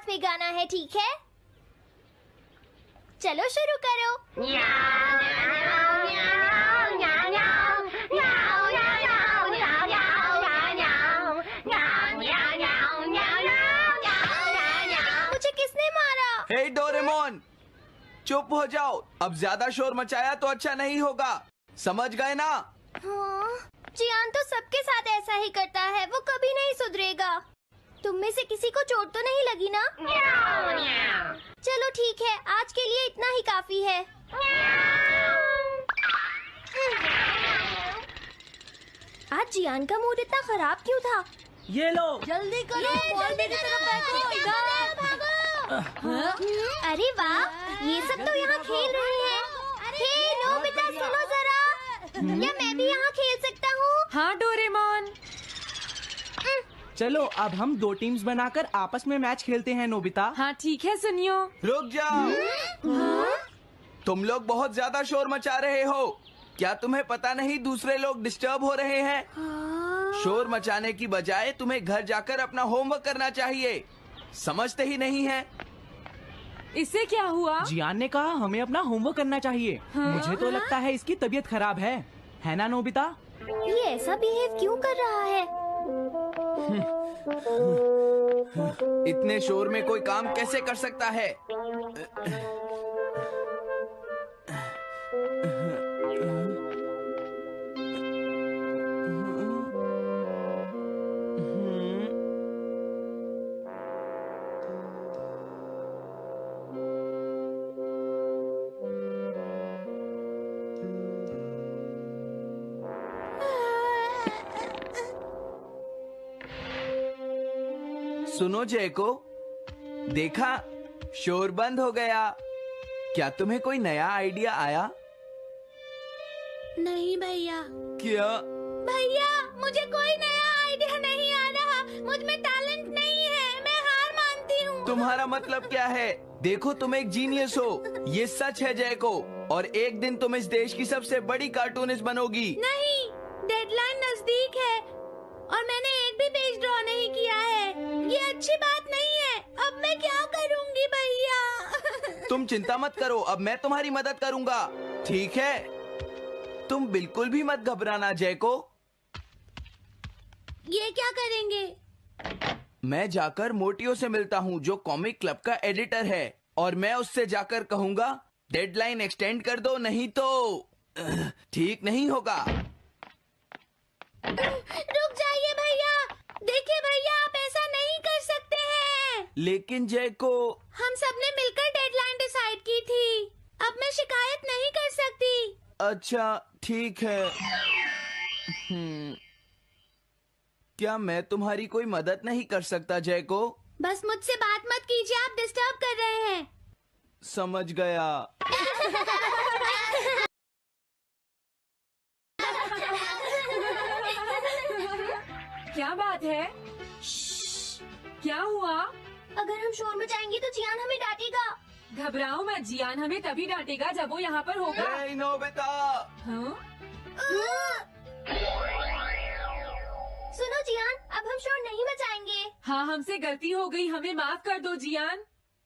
में गाना है, ठीक है? चलो शुरू करो। मुझे किसने मारा? हे डोरेमोन, चुप हो जाओ। अब ज्यादा शोर मचाया तो अच्छा नहीं होगा, समझ गए ना? हाँ, जियान तो सबके साथ ऐसा ही करता है, वो कभी नहीं सुधरेगा। तुम में से किसी को चोट तो नहीं लगी ना? चलो ठीक है, आज के लिए इतना ही काफी है। आज जियान का मूड इतना खराब क्यों था? ये लो। जल्दी करो, बॉल मेरी तरफ फेंको। अरे वाह, ये सब तो यहाँ खेल रहे हैं। हे नोबिता, सुनो जरा, क्या मैं भी यहाँ खेल सकता हूँ? हाँ डोरेमोन। चलो अब हम 2 टीम्स बनाकर आपस में मैच खेलते हैं नोबिता। हाँ ठीक है सुनियो। रुक जाओ। तुम लोग बहुत ज्यादा शोर मचा रहे हो। क्या तुम्हें पता नहीं दूसरे लोग डिस्टर्ब हो रहे हैं? शोर मचाने की बजाय तुम्हें घर जाकर अपना होमवर्क करना चाहिए। समझते ही नहीं है। इससे क्या हुआ? जियान ने कहा हमें अपना होमवर्क करना चाहिए। मुझे तो लगता है इसकी तबीयत खराब है ना नोबिता? ये ऐसा बिहेव क्यों कर रहा है? इतने शोर में कोई काम कैसे कर सकता है? सुनो जयको, देखा, शोर बंद हो गया। क्या तुम्हें कोई नया आइडिया आया? नहीं भैया। क्या? भैया, मुझे कोई नया आइडिया नहीं आ रहा। मुझ में टैलेंट नहीं है, मैं हार मानती हूँ। तुम्हारा मतलब क्या है? देखो, तुम एक जीनियस हो, ये सच है जयको। और एक दिन तुम इस देश की सबसे बड़ी कार्टूनिस्ट बनोगी। नहीं, डेडलाइन नजदीक है और मैंने एक भी पेज ड्रॉ नहीं किया है। ये अच्छी बात नहीं है। अब मैं क्या करूँगी भैया? तुम चिंता मत करो, अब मैं तुम्हारी मदद करूंगा, ठीक है? तुम बिल्कुल भी मत घबराना जयको। ये क्या करेंगे? मैं जाकर मोटियो से मिलता हूँ, जो कॉमिक क्लब का एडिटर है, और मैं उससे जाकर कहूँगा डेडलाइन एक्सटेंड कर दो, नहीं तो ठीक नहीं होगा। रुक जाइए भैया। देखिए भैया, आप ऐसा नहीं कर सकते हैं। लेकिन जयको, हम सबने मिलकर डेडलाइन डिसाइड की थी। अब मैं शिकायत नहीं कर सकती। अच्छा ठीक है। क्या मैं तुम्हारी कोई मदद नहीं कर सकता जयको? बस मुझसे बात मत कीजिए, आप डिस्टर्ब कर रहे हैं। समझ गया। क्या बात है? क्या हुआ? अगर हम शोर मचाएंगे तो जियान हमें डांटेगा। घबराओ मत, जियान हमें तभी डांटेगा जब वो यहाँ पर होगा। हे नोबिता! हाँ? सुनो जियान, अब हम शोर नहीं मचाएंगे। हाँ, हमसे गलती हो गई, हमें माफ कर दो जियान।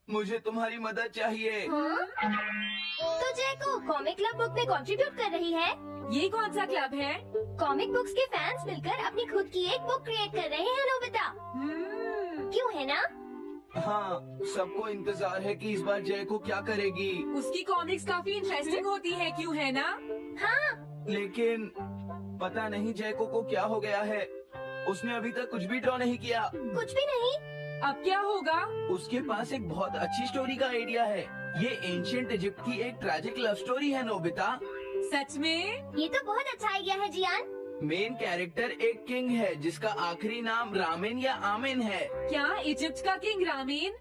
मुझे तुम्हारी मदद चाहिए। तो जयको कॉमिक क्लब बुक में कंट्रीब्यूट कर रही है। ये कौन सा क्लब है? कॉमिक बुक्स के फैंस मिलकर अपनी खुद की एक बुक क्रिएट कर रहे हैं नोबिता। क्यों है ना? हाँ, सबको इंतजार है कि इस बार जयको क्या करेगी। उसकी कॉमिक्स काफी इंटरेस्टिंग होती है, क्यों है ना? हाँ, लेकिन पता नहीं जयको को क्या हो गया है। उसने अभी तक कुछ भी ड्रॉ नहीं किया। कुछ भी नहीं। अब क्या होगा? उसके पास एक बहुत अच्छी स्टोरी का आइडिया है। ये एंशिएंट इजिप्ट की एक ट्रैजिक लव स्टोरी है नोबिता। सच में? ये तो बहुत अच्छा आइडिया है जियान। मेन कैरेक्टर एक किंग है जिसका आखिरी नाम रामेन या आमेन है। क्या इजिप्ट का किंग रामीन?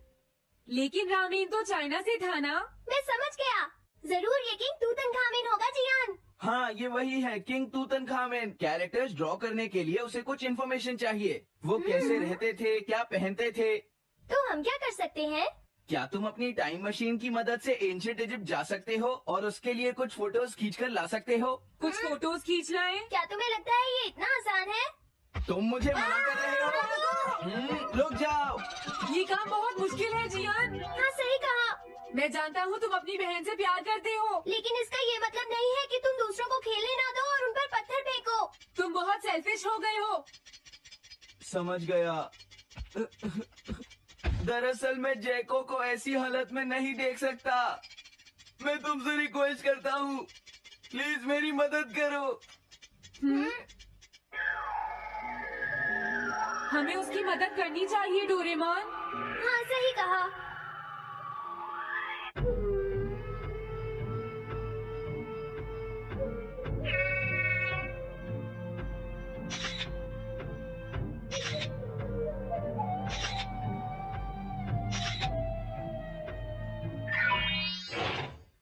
लेकिन रामीन तो चाइना से था ना? मैं समझ गया, जरूर ये किंग तूतनखामेन होगा जियान। हाँ, ये वही है, किंग तूतनखामेन। कैरेक्टर्स ड्रॉ करने के लिए उसे कुछ इन्फॉर्मेशन चाहिए। वो कैसे रहते थे, क्या पहनते थे। तो हम क्या कर सकते हैं? क्या तुम अपनी टाइम मशीन की मदद से एंशिएंट इजिप्ट जा सकते हो और उसके लिए कुछ फोटोज खींच कर ला सकते हो? कुछ फोटोज खींच लाएं? क्या तुम्हें लगता है ये इतना आसान है? तुम मुझे मना कर रहे हो? रुक जाओ। ये काम बहुत मुश्किल है जियान। हाँ सही कहा, मैं जानता हूँ तुम अपनी बहन से प्यार करते हो, लेकिन इसका ये मतलब नहीं है कि तुम दूसरों को खेलने ना दो और उन पर पत्थर फेंको। तुम बहुत सेल्फिश हो गए हो। समझ गया। दरअसल मैं जैको को ऐसी हालत में नहीं देख सकता। मैं तुमसे रिक्वेस्ट करता हूँ, प्लीज मेरी मदद करो। हमें उसकी मदद करनी चाहिए डोरेमोन। हाँ सही कहा।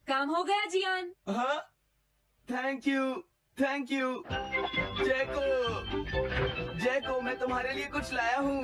काम हो गया जियान। हाँ, थैंक यू, थैंक यू। जैको, मैं तुम्हारे लिए कुछ लाया हूँ।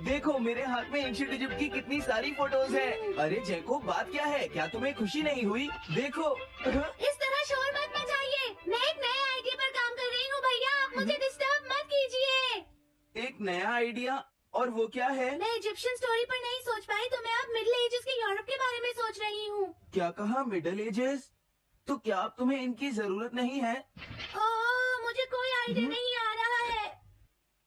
देखो मेरे हाथ में एंशिएंट इजिप्ट की कितनी सारी फोटोज हैं। अरे जैको, बात क्या है? क्या तुम्हें खुशी नहीं हुई? देखो। इस तरह शोर मत मचाइए। मैं एक नए आइडिया पर काम कर रही हूँ भैया, आप मुझे डिस्टर्ब मत कीजिए। एक नया आइडिया? और वो क्या है? मैं इजिप्शियन स्टोरी पर नहीं सोच पाई तो मैं अब मिडिल एजेस के यूरोप के बारे में सोच रही हूँ। क्या कहा? Middle ages? तो क्या अब तुम्हें इनकी जरूरत नहीं है? ओह, मुझे कोई आइडिया नहीं आ रहा है।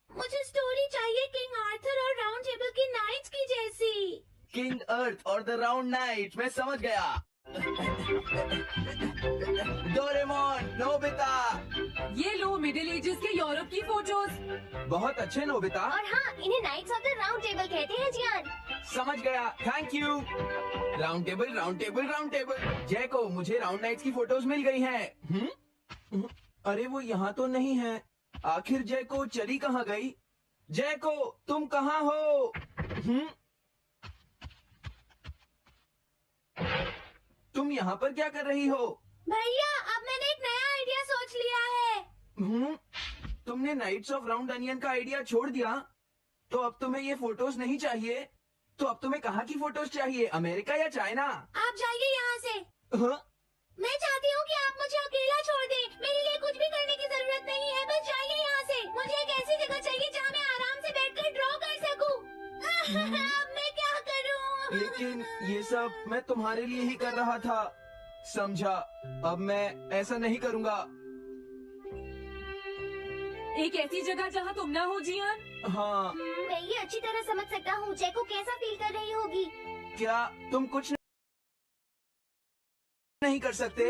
मुझे स्टोरी चाहिए किंग आर्थर और राउंड टेबल की नाइट्स की जैसी। किंग अर्थ और द राउंड नाइट, मैं समझ गया। Doraemon, Nobita. ये लो मिडिल एजेस के यूरोप की फोटोज। बहुत अच्छे नोबिता। और हाँ, इन्हें knights of the round table कहते हैं जियान। समझ गया, thank you. Round table, round table, round table. Jaiko, मुझे राउंड नाइट्स की फोटोज मिल गई हैं। अरे वो यहाँ तो नहीं है। आखिर जैको चली कहाँ गई? जैको, तुम कहाँ हो? तुम यहाँ पर क्या कर रही हो? भैया, अब मैंने एक नया आइडिया सोच लिया है। तुमने नाइट्स ऑफ राउंड अनियन का आइडिया छोड़ दिया? तो अब तुम्हें ये फोटोज नहीं चाहिए? तो अब तुम्हें कहाँ की फोटोज चाहिए, अमेरिका या चाइना? आप जाइए यहाँ से। हाँ? मैं चाहती हूँ कि आप मुझे अकेला छोड़ दें। मेरे लिए कुछ भी करने की जरूरत नहीं है, बस जाइए यहाँ से। मुझे एक ऐसी जगह चाहिए जहाँ मैं आराम से बैठकर ड्रॉ कर सकूँ। अब मैं क्या करूँ? लेकिन ये सब मैं तुम्हारे लिए ही कर रहा था, समझा? अब मैं ऐसा नहीं करूँगा। एक ऐसी जगह जहाँ तुम ना हो जियान। हाँ। मैं ये अच्छी तरह समझ सकता हूँ जैको कैसा फील कर रही होगी। क्या तुम कुछ नहीं कर सकते?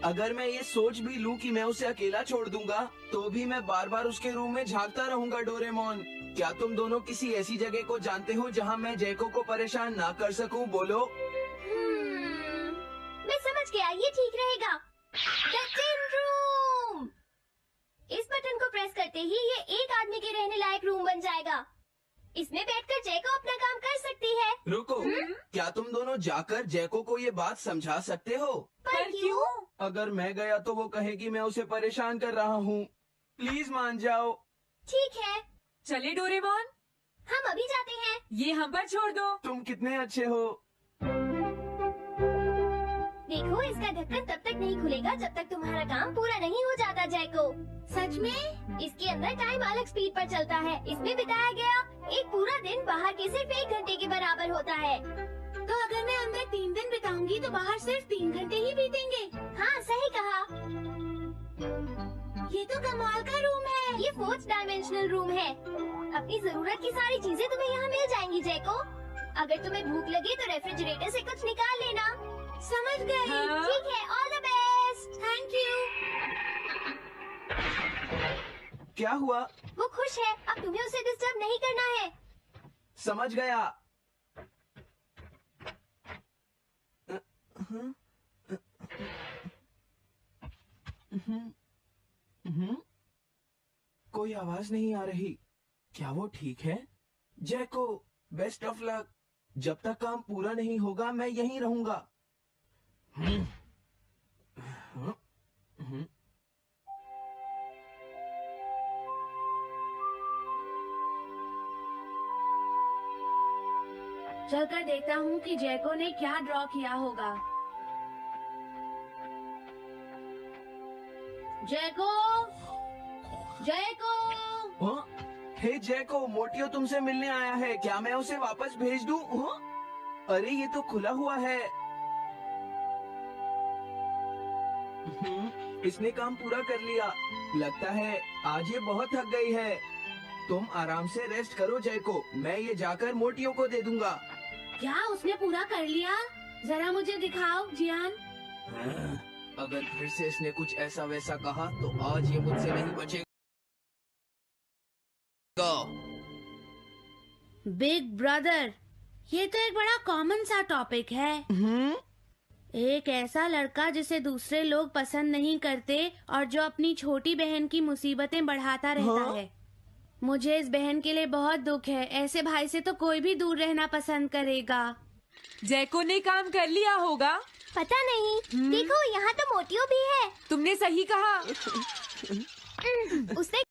अगर मैं ये सोच भी लूं कि मैं उसे अकेला छोड़ दूंगा, तो भी मैं बार बार उसके रूम में झांकता रहूंगा। डोरेमोन, क्या तुम दोनों किसी ऐसी जगह को जानते हो जहां मैं जैको को परेशान ना कर सकूं? बोलो। मैं समझ गया, ये ठीक रहेगा। The tin room. इस बटन को प्रेस करते ही ये एक आदमी के रहने लायक रूम बन जाएगा। इसमें बैठकर जैको अपना काम कर सकती है। रुको, क्या तुम दोनों जाकर जैको को ये बात समझा सकते हो? पर क्यों? अगर मैं गया तो वो कहेगी मैं उसे परेशान कर रहा हूँ। प्लीज मान जाओ। ठीक है, चले डोरेमोन, हम अभी जाते हैं। ये हम पर छोड़ दो। तुम कितने अच्छे हो। देखो, इसका ढक्कन तब तक नहीं खुलेगा जब तक तुम्हारा काम पूरा नहीं हो जाता जैको। सच में? इसके अंदर टाइम अलग स्पीड पर चलता है। इसमें बिताया गया एक पूरा दिन बाहर के सिर्फ 1 घंटे के बराबर होता है। तो अगर मैं अंदर 3 दिन बिताऊंगी तो बाहर सिर्फ 3 घंटे ही बीतेंगे। हाँ सही कहा। ये तो कमाल का रूम है। ये 4th डायमेंशनल रूम है। अपनी जरूरत की सारी चीजें तुम्हें यहाँ मिल जाएंगी जैको। अगर तुम्हें भूख लगी तो रेफ्रिजरेटर से कुछ निकाल लेना। समझ गई। हाँ? ठीक है, all the best. Thank you. क्या हुआ? वो खुश है, अब तुम्हें उसे डिस्टर्ब नहीं करना है। समझ गया। कोई आवाज नहीं आ रही। क्या वो ठीक है? जैको, बेस्ट ऑफ लक। जब तक काम पूरा नहीं होगा मैं यहीं रहूंगा। चलकर देखता हूँ कि जैको ने क्या ड्रॉ किया होगा। जैको, जैको। हाँ? हे जैको, मोटियो तुमसे मिलने आया है, क्या मैं उसे वापस भेज दूं? हाँ? अरे ये तो खुला हुआ है। इसने काम पूरा कर लिया। लगता है आज ये बहुत थक गई है। तुम आराम से रेस्ट करो जैको, मैं ये जाकर मोटियो को दे दूंगा। क्या उसने पूरा कर लिया? जरा मुझे दिखाओ जियान। अगर फिर से इसने कुछ ऐसा वैसा कहा तो आज ये मुझसे नहीं बचेगा। बिग ब्रदर, ये तो एक बड़ा कॉमन सा टॉपिक है। एक ऐसा लड़का जिसे दूसरे लोग पसंद नहीं करते और जो अपनी छोटी बहन की मुसीबतें बढ़ाता रहता है। मुझे इस बहन के लिए बहुत दुख है। ऐसे भाई से तो कोई भी दूर रहना पसंद करेगा। जैको ने काम कर लिया होगा। पता नहीं। देखो यहाँ तो मोटियो भी है। तुमने सही कहा। उसने